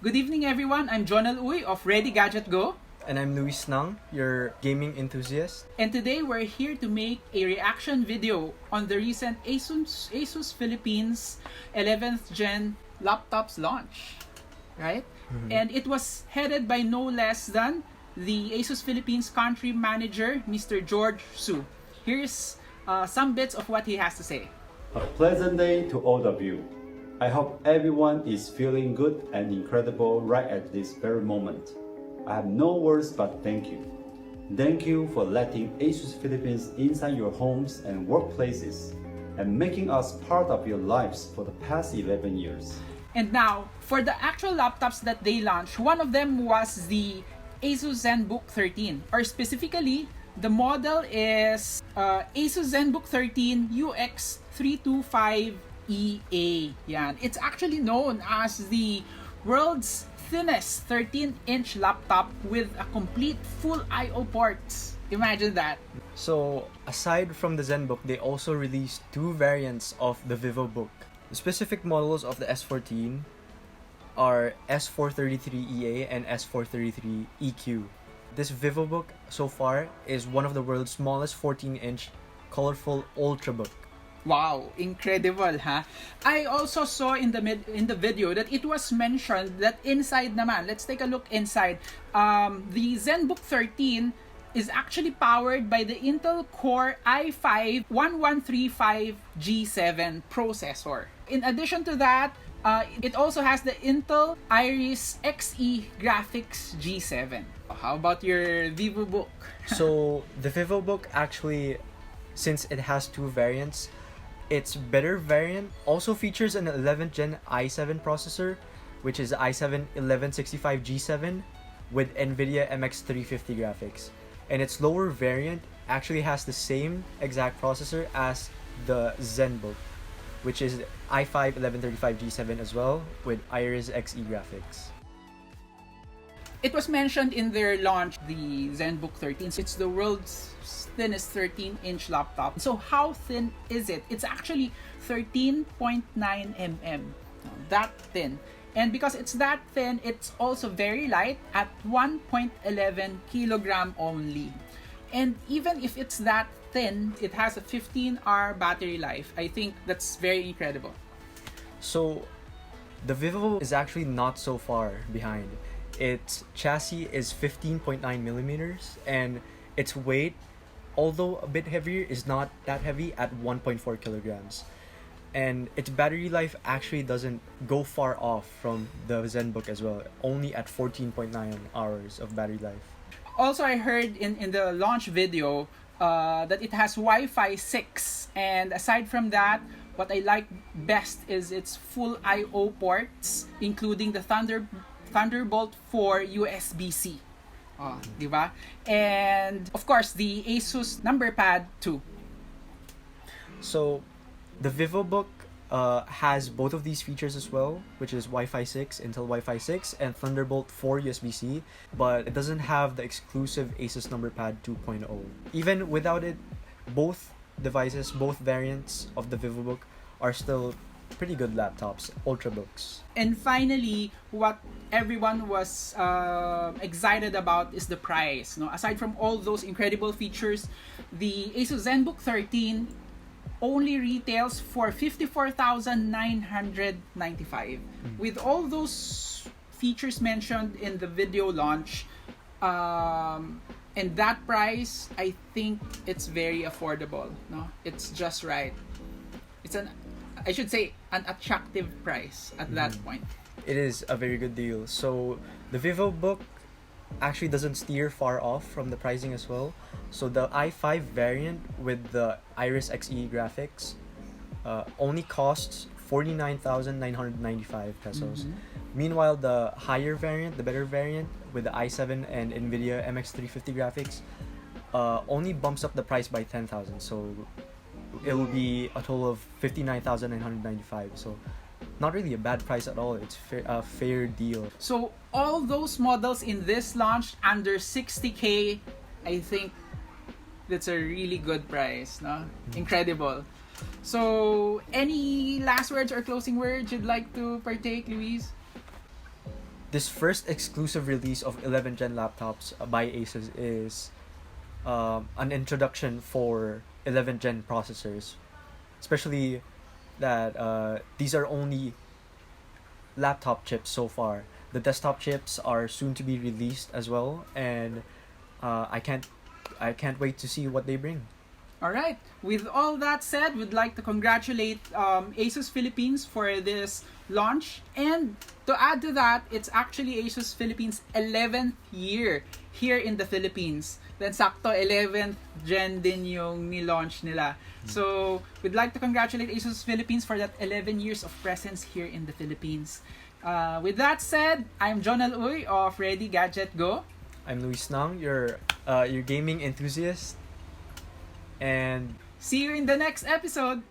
Good evening everyone, I'm Jonal Uy of Ready Gadget Go. And I'm Luis Nang, your gaming enthusiast. And today we're here to make a reaction video on the recent ASUS Philippines 11th Gen laptops launch. Right? Mm-hmm. And it was headed by no less than the ASUS Philippines country manager, Mr. George Su. Here's some bits of what he has to say. A pleasant day to all of you. I hope everyone is feeling good and incredible right at this very moment. I have no words but thank you. Thank you for letting ASUS Philippines inside your homes and workplaces and making us part of your lives for the past 11 years. And now, for the actual laptops that they launched, one of them was the ASUS Zenbook 13, or specifically, the model is ASUS Zenbook 13 UX325EA. Yan. It's actually known as the world's thinnest 13-inch laptop with a complete full I/O ports. Imagine that. So, aside from the Zenbook, they also released two variants of the Vivobook. The specific models of the S14 are S433EA and S433EQ. This Vivobook so far is one of the world's smallest 14-inch colorful ultrabook. Wow, incredible, huh? I also saw in the video that it was mentioned that inside naman, let's take a look inside. The Zenbook 13 is actually powered by the Intel Core i5-1135G7 processor. In addition to that, it also has the Intel Iris Xe graphics G7. How about your Vivobook? So, the Vivobook actually, since it has two variants, its better variant also features an 11th gen i7 processor, which is i7-1165G7 with NVIDIA MX350 graphics. And its lower variant actually has the same exact processor as the Zenbook, which is i5-1135G7 as well with Iris Xe graphics. It was mentioned in their launch, the Zenbook 13. It's the world's thinnest 13-inch laptop. So how thin is it? It's actually 13.9 mm. That thin. And because it's that thin, it's also very light at 1.11 kilogram only. And even if it's that thin, it has a 15-hour battery life. I think that's very incredible. So, the Vivo is actually not so far behind. Its chassis is 15.9 millimeters, and its weight, although a bit heavier, is not that heavy at 1.4 kilograms. And its battery life actually doesn't go far off from the Zenbook as well, only at 14.9 hours of battery life. Also, I heard in the launch video that it has Wi-Fi 6. And aside from that, what I like best is its full I/O ports, including the Thunderbolt 4 USB-C. Diba? And of course, the ASUS number pad too. So, the Vivobook has both of these features as well, which is Wi-Fi 6, Intel Wi-Fi 6, and Thunderbolt 4 USB-C, but it doesn't have the exclusive ASUS number pad 2.0. Even without it, both devices, both variants of the Vivobook are still pretty good laptops, ultrabooks. And finally, what everyone was excited about is the price. No? Aside from all those incredible features, the ASUS Zenbook 13 only retails for 54,995. With all those features mentioned in the video launch, and that price, I think it's very affordable. No, it's just right. It's an attractive price at that point. It is a very good deal. So the Vivobook actually doesn't steer far off from the pricing as well. So the i5 variant with the Iris Xe graphics only costs 49,995 pesos. Meanwhile, the higher variant, the better variant with the i7 and NVIDIA MX350 graphics only bumps up the price by 10,000. So it will be a total of 59,995. So not really a bad price at all. It's a fair deal. So all those models in this launch under 60K, I think that's a really good price. No? Incredible. So any last words or closing words you'd like to partake, Luis? this first exclusive release of 11th gen laptops by ASUS is an introduction for 11th gen processors, especially that these are only laptop chips so far. The desktop chips are soon to be released as well, and I can't wait to see what they bring. Alright, with all that said, we'd like to congratulate ASUS Philippines for this launch. And to add to that, it's actually ASUS Philippines' 11th year here in the Philippines. Then sakto 11th gen din yung ni-launch nila. So, we'd like to congratulate ASUS Philippines for that 11 years of presence here in the Philippines. With that said, I'm Jonal Uy of Ready Gadget Go. I'm Luis Nang, your gaming enthusiast, and see you in the next episode.